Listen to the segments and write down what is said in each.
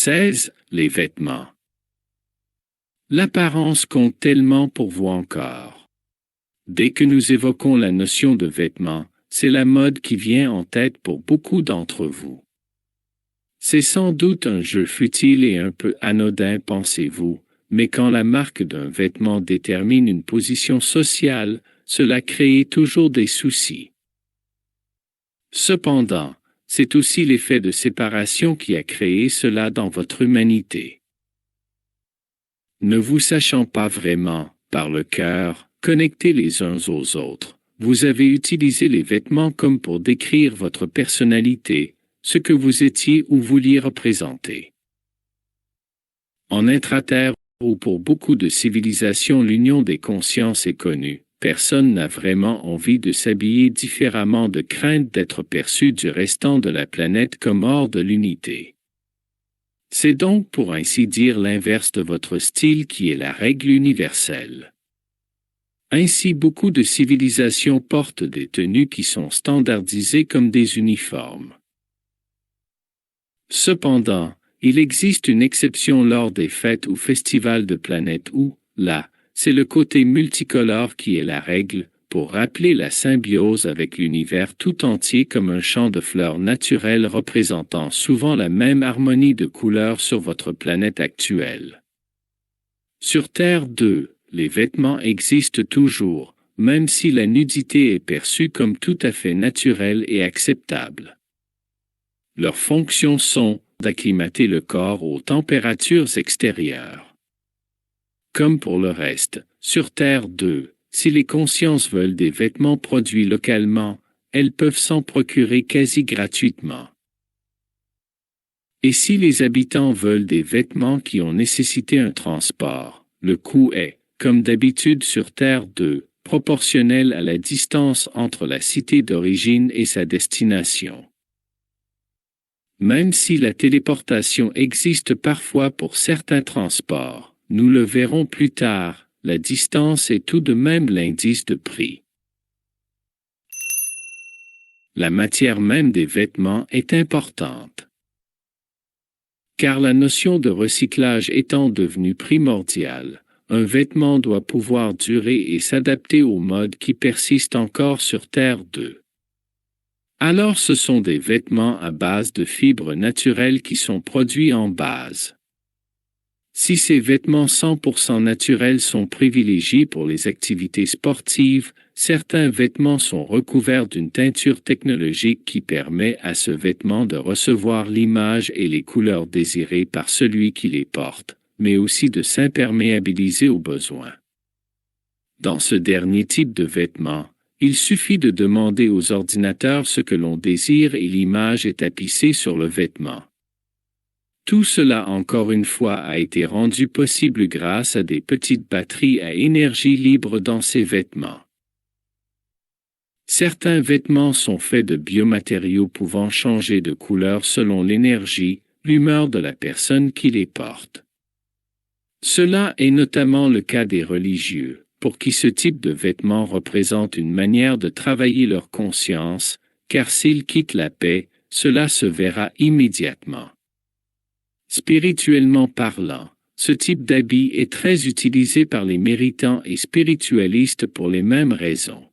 16. Les vêtements. L'apparence compte tellement pour vous encore. Dès que nous évoquons la notion de vêtements, c'est la mode qui vient en tête pour beaucoup d'entre vous. C'est sans doute un jeu futile et un peu anodin, pensez-vous, mais quand la marque d'un vêtement détermine une position sociale, cela crée toujours des soucis. Cependant, c'est aussi l'effet de séparation qui a créé cela dans votre humanité. Ne vous sachant pas vraiment, par le cœur, connectés les uns aux autres, vous avez utilisé les vêtements comme pour décrire votre personnalité, ce que vous étiez ou vouliez représenter. En intraterre ou pour beaucoup de civilisations, l'union des consciences est connue. Personne n'a vraiment envie de s'habiller différemment de crainte d'être perçu du restant de la planète comme hors de l'unité. C'est donc pour ainsi dire l'inverse de votre style qui est la règle universelle. Ainsi, beaucoup de civilisations portent des tenues qui sont standardisées comme des uniformes. Cependant, il existe une exception lors des fêtes ou festivals de planète où, là, c'est le côté multicolore qui est la règle, pour rappeler la symbiose avec l'univers tout entier comme un champ de fleurs naturelles représentant souvent la même harmonie de couleurs sur votre planète actuelle. Sur Terre 2, les vêtements existent toujours, même si la nudité est perçue comme tout à fait naturelle et acceptable. Leurs fonctions sont d'acclimater le corps aux températures extérieures. Comme pour le reste, sur Terre 2, si les consciences veulent des vêtements produits localement, elles peuvent s'en procurer quasi gratuitement. Et si les habitants veulent des vêtements qui ont nécessité un transport, le coût est, comme d'habitude sur Terre 2, proportionnel à la distance entre la cité d'origine et sa destination. Même si la téléportation existe parfois pour certains transports, nous le verrons plus tard, la distance est tout de même l'indice de prix. La matière même des vêtements est importante. Car la notion de recyclage étant devenue primordiale, un vêtement doit pouvoir durer et s'adapter aux modes qui persistent encore sur Terre 2. Alors ce sont des vêtements à base de fibres naturelles qui sont produits en base. Si ces vêtements 100% naturels sont privilégiés pour les activités sportives, certains vêtements sont recouverts d'une teinture technologique qui permet à ce vêtement de recevoir l'image et les couleurs désirées par celui qui les porte, mais aussi de s'imperméabiliser aux besoins. Dans ce dernier type de vêtements, il suffit de demander aux ordinateurs ce que l'on désire et l'image est tapissée sur le vêtement. Tout cela encore une fois a été rendu possible grâce à des petites batteries à énergie libre dans ces vêtements. Certains vêtements sont faits de biomatériaux pouvant changer de couleur selon l'énergie, l'humeur de la personne qui les porte. Cela est notamment le cas des religieux, pour qui ce type de vêtements représente une manière de travailler leur conscience, car s'ils quittent la paix, cela se verra immédiatement. Spirituellement parlant, ce type d'habit est très utilisé par les méritants et spiritualistes pour les mêmes raisons.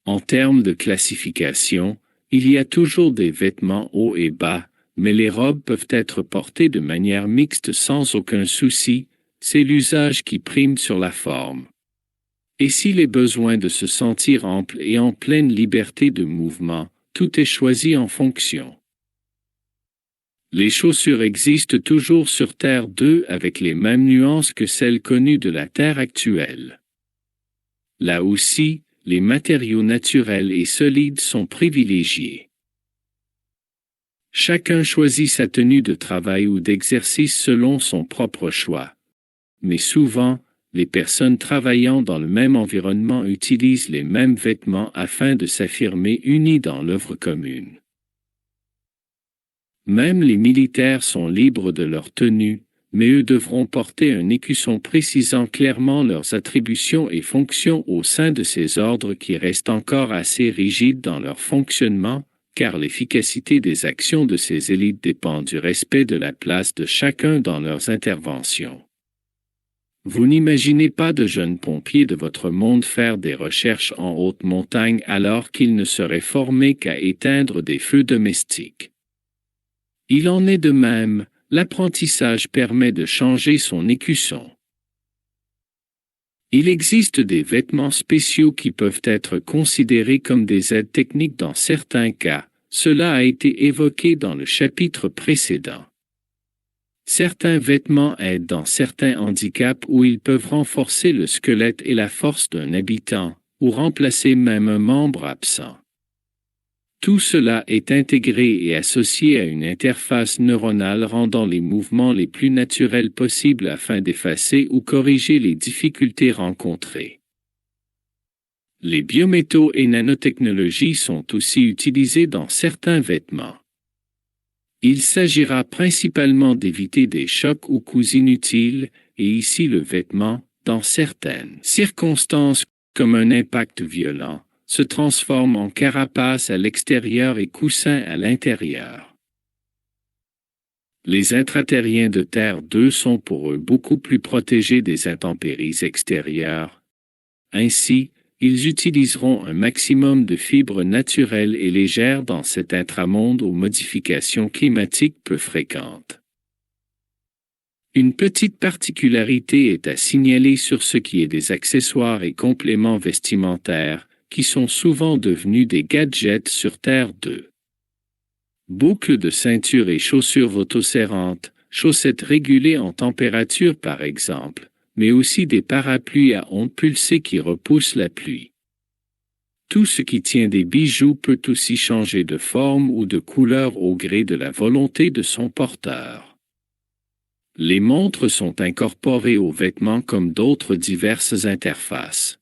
En termes de classification, il y a toujours des vêtements hauts et bas, mais les robes peuvent être portées de manière mixte sans aucun souci, c'est l'usage qui prime sur la forme. Et s'il est besoin de se sentir ample et en pleine liberté de mouvement, tout est choisi en fonction. Les chaussures existent toujours sur Terre 2 avec les mêmes nuances que celles connues de la Terre actuelle. Là aussi, les matériaux naturels et solides sont privilégiés. Chacun choisit sa tenue de travail ou d'exercice selon son propre choix. Mais souvent, les personnes travaillant dans le même environnement utilisent les mêmes vêtements afin de s'affirmer unis dans l'œuvre commune. Même les militaires sont libres de leur tenue, mais eux devront porter un écusson précisant clairement leurs attributions et fonctions au sein de ces ordres qui restent encore assez rigides dans leur fonctionnement, car l'efficacité des actions de ces élites dépend du respect de la place de chacun dans leurs interventions. Vous n'imaginez pas de jeunes pompiers de votre monde faire des recherches en haute montagne alors qu'ils ne seraient formés qu'à éteindre des feux domestiques. Il en est de même, l'apprentissage permet de changer son écusson. Il existe des vêtements spéciaux qui peuvent être considérés comme des aides techniques dans certains cas, cela a été évoqué dans le chapitre précédent. Certains vêtements aident dans certains handicaps où ils peuvent renforcer le squelette et la force d'un habitant, ou remplacer même un membre absent. Tout cela est intégré et associé à une interface neuronale rendant les mouvements les plus naturels possibles afin d'effacer ou corriger les difficultés rencontrées. Les biométaux et nanotechnologies sont aussi utilisés dans certains vêtements. Il s'agira principalement d'éviter des chocs ou coups inutiles, et ici le vêtement, dans certaines circonstances, comme un impact violent, se transforme en carapace à l'extérieur et coussin à l'intérieur. Les intraterriens de Terre 2 sont pour eux beaucoup plus protégés des intempéries extérieures. Ainsi, ils utiliseront un maximum de fibres naturelles et légères dans cet intramonde aux modifications climatiques peu fréquentes. Une petite particularité est à signaler sur ce qui est des accessoires et compléments vestimentaires, qui sont souvent devenus des gadgets sur Terre 2. Boucles de ceinture et chaussures autoserrantes, chaussettes régulées en température par exemple, mais aussi des parapluies à ondes pulsées qui repoussent la pluie. Tout ce qui tient des bijoux peut aussi changer de forme ou de couleur au gré de la volonté de son porteur. Les montres sont incorporées aux vêtements comme d'autres diverses interfaces.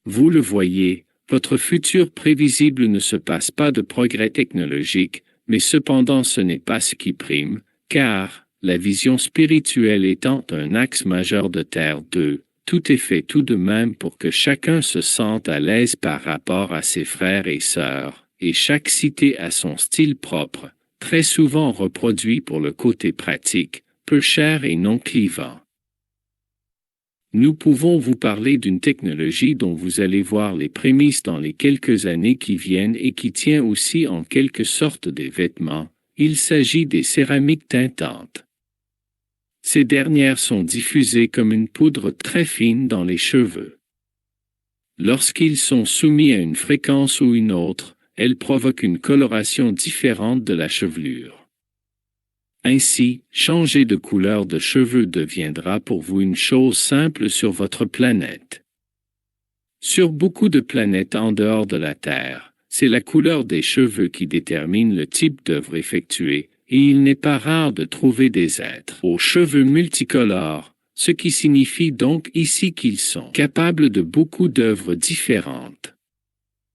Vous le voyez, votre futur prévisible ne se passe pas de progrès technologique, mais cependant ce n'est pas ce qui prime, car, la vision spirituelle étant un axe majeur de Terre 2, tout est fait tout de même pour que chacun se sente à l'aise par rapport à ses frères et sœurs, et chaque cité a son style propre, très souvent reproduit pour le côté pratique, peu cher et non clivant. Nous pouvons vous parler d'une technologie dont vous allez voir les prémices dans les quelques années qui viennent et qui tient aussi en quelque sorte des vêtements. Il s'agit des céramiques teintantes. Ces dernières sont diffusées comme une poudre très fine dans les cheveux. Lorsqu'ils sont soumis à une fréquence ou une autre, elles provoquent une coloration différente de la chevelure. Ainsi, changer de couleur de cheveux deviendra pour vous une chose simple sur votre planète. Sur beaucoup de planètes en dehors de la Terre, c'est la couleur des cheveux qui détermine le type d'œuvre effectuée, et il n'est pas rare de trouver des êtres aux cheveux multicolores, ce qui signifie donc ici qu'ils sont capables de beaucoup d'œuvres différentes.